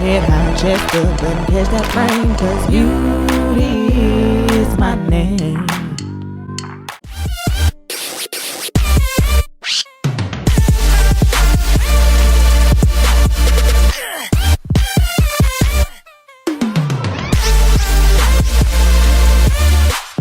Head high chest up and catch that brain, 'cause beauty is my name.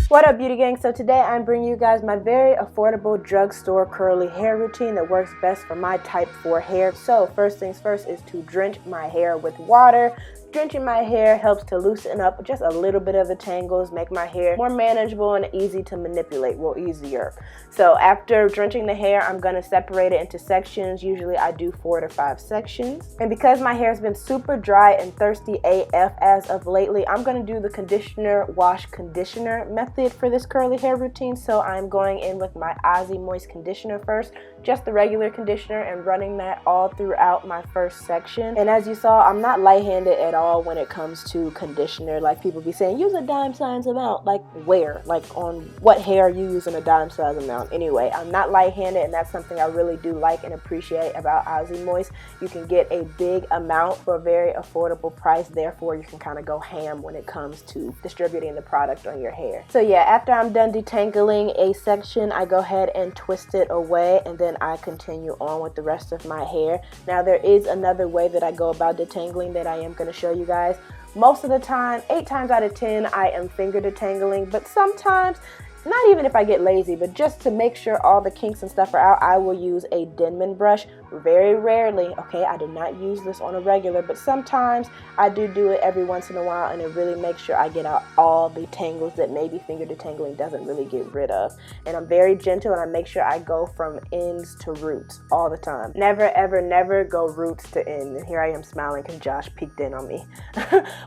What up, beauty gang? So today I'm bringing you guys my very affordable drugstore curly hair routine that works best for my type 4 hair. So first things first is to drench my hair with water. Drenching my hair helps to loosen up just a little bit of the tangles, make my hair more manageable and easy to manipulate, well, easier. So after drenching the hair, I'm gonna separate it into sections. Usually I do 4 to 5 sections. And because my hair has been super dry and thirsty AF as of lately, I'm gonna do the conditioner wash conditioner method for this curly hair routine. So I'm going in with my Aussie Moist conditioner first, just the regular conditioner, and running that all throughout my first section. And as you saw, I'm not light-handed at all when it comes to conditioner. Like people be saying, use a dime size amount. Like where? Like on what hair are you using a dime size amount? Anyway, I'm not light-handed, and that's something I really do like and appreciate about Aussie Moist. You can get a big amount for a very affordable price. Therefore, you can kind of go ham when it comes to distributing the product on your hair. So yeah, after I'm done detangling a section, I go ahead and twist it away, and then I continue on with the rest of my hair. Now there is another way that I go about detangling that I am going to show you guys. Most of the time, 8 times out of 10, I am finger detangling, but sometimes, not even if I get lazy, but just to make sure all the kinks and stuff are out, I will use a Denman brush. Very rarely, okay, I do not use this on a regular, but sometimes I do it every once in a while, and it really makes sure I get out all the tangles that maybe finger detangling doesn't really get rid of. And I'm very gentle, and I make sure I go from ends to roots all the time. Never, ever, never go roots to end. And here I am smiling because Josh peeked in on me.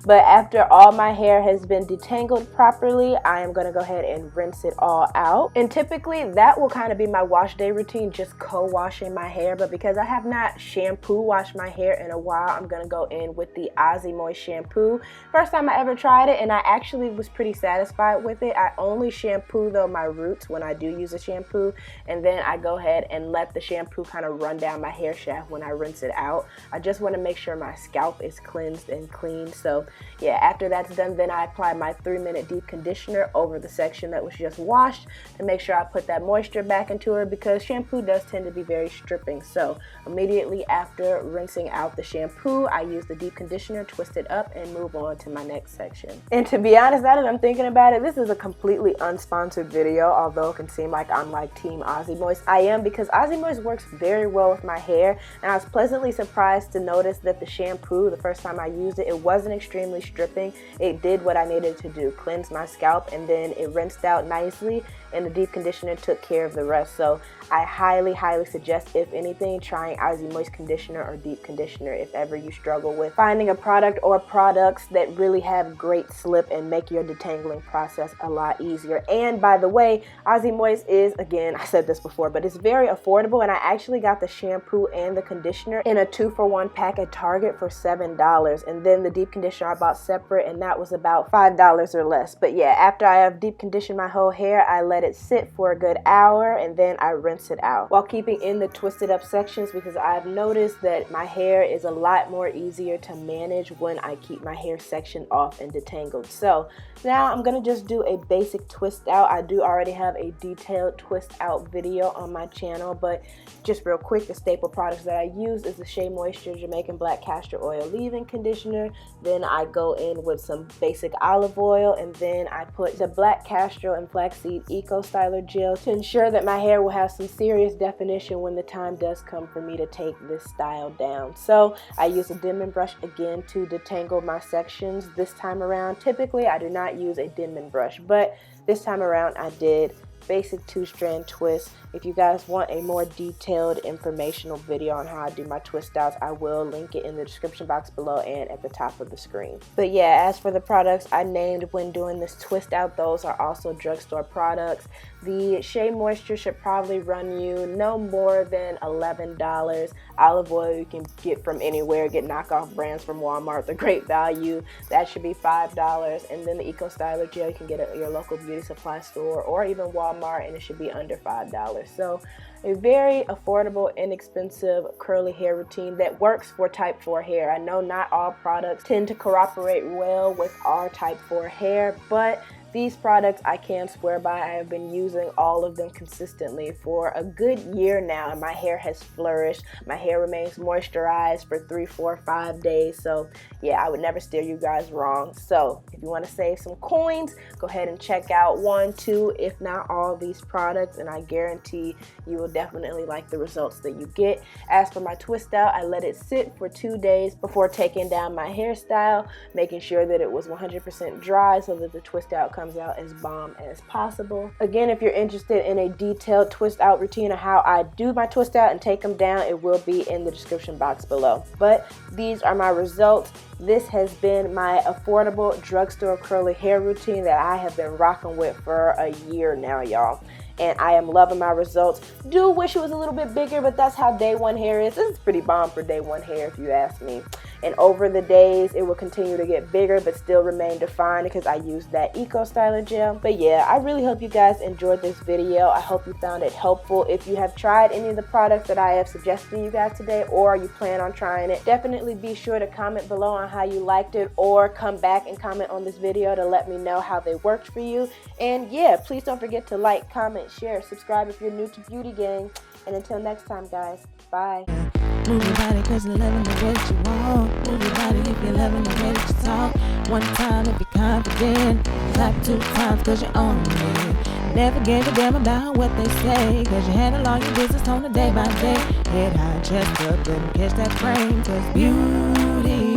But after all my hair has been detangled properly, I am going to go ahead and rinse it all out. And typically that will kind of be my wash day routine, just co-washing my hair. But because I have not shampoo washed my hair in a while, I'm gonna go in with the Aussie Moist shampoo. First time I ever tried it, and I actually was pretty satisfied with it. I only shampoo though my roots when I do use a shampoo, and then I go ahead and let the shampoo kind of run down my hair shaft when I rinse it out. I just want to make sure my scalp is cleansed and clean. So yeah, after that's done, then I apply my 3-minute deep conditioner over the section that was just washed to make sure I put that moisture back into it, because shampoo does tend to be very stripping. So immediately after rinsing out the shampoo, I use the deep conditioner, twist it up, and move on to my next section. And to be honest, now that I'm thinking about it, this is a completely unsponsored video, although it can seem like I'm like Team Aussie Moist. I am, because Aussie Moist works very well with my hair, and I was pleasantly surprised to notice that the shampoo, the first time I used it, it wasn't extremely stripping. It did what I needed to do, cleanse my scalp, and then it rinsed out nicely, and the deep conditioner took care of the rest. So I highly, highly suggest, if anything, trying Aussie Moist conditioner or deep conditioner if ever you struggle with finding a product or products that really have great slip and make your detangling process a lot easier. And by the way, Aussie Moist is, again, I said this before, but it's very affordable, and I actually got the shampoo and the conditioner in a 2-for-1 pack at Target for $7, and then the deep conditioner I bought separate, and that was about $5 or less. But yeah, after I have deep conditioned my whole hair, I let it sit for a good hour, and then I rinse it out while keeping in the twisted up sections, because I've noticed that my hair is a lot more easier to manage when I keep my hair sectioned off and detangled. So now I'm gonna just do a basic twist out. I do already have a detailed twist out video on my channel, but just real quick, the staple products that I use is the Shea Moisture Jamaican Black Castor Oil Leave-In Conditioner. Then I go in with some basic olive oil, and then I put the Black Castor and Flaxseed Eco Styler Gel to ensure that my hair will have some serious definition when the time does come for me to take this style down. So I use a Denman brush again to detangle my sections this time around. Typically I do not use a Denman brush, but this time around I did. Basic 2-strand twist. If you guys want a more detailed informational video on how I do my twist outs, I will link it in the description box below and at the top of the screen. But yeah, as for the products I named when doing this twist out, those are also drugstore products. The Shea Moisture should probably run you no more than $11. Olive oil you can get from anywhere, get knockoff brands from Walmart, they're great value. That should be $5. And then the Eco Styler Gel you can get at your local beauty supply store or even Walmart Walmart, and it should be under $5. So a very affordable, inexpensive curly hair routine that works for type 4 hair. I know not all products tend to cooperate well with our type 4 hair, but these products I can swear by. I have been using all of them consistently for a good year now, and my hair has flourished. My hair remains moisturized for 3, 4, 5 days. So yeah, I would never steer you guys wrong. So if you want to save some coins, go ahead and check out 1, 2, if not all these products, and I guarantee you will definitely like the results that you get. As for my twist out, I let it sit for 2 days before taking down my hairstyle, making sure that it was 100% dry so that the twist out comes out as bomb as possible. Again, if you're interested in a detailed twist out routine of how I do my twist out and take them down, it will be in the description box below. But these are my results. This has been my affordable drugstore curly hair routine that I have been rocking with for a year now, y'all. And I am loving my results. Do wish it was a little bit bigger, but that's how day one hair is. This is pretty bomb for day one hair if you ask me. And over the days, it will continue to get bigger, but still remain defined because I use that Eco Styler gel. But yeah, I really hope you guys enjoyed this video. I hope you found it helpful. If you have tried any of the products that I have suggested to you guys today, or you plan on trying it, definitely be sure to comment below on how you liked it, or come back and comment on this video to let me know how they worked for you. And yeah, please don't forget to like, comment, share, subscribe if you're new to Beauty Gang. And until next time, guys, bye. Move your body cause you're loving the way that you walk. Move your body if you're loving the way that you talk. 1 time if you're confident. Clap 2 times cause you're on it. Never gave a damn about what they say, cause you handle all your business on a day by day. Head high, chest up, and catch that frame, cause beauty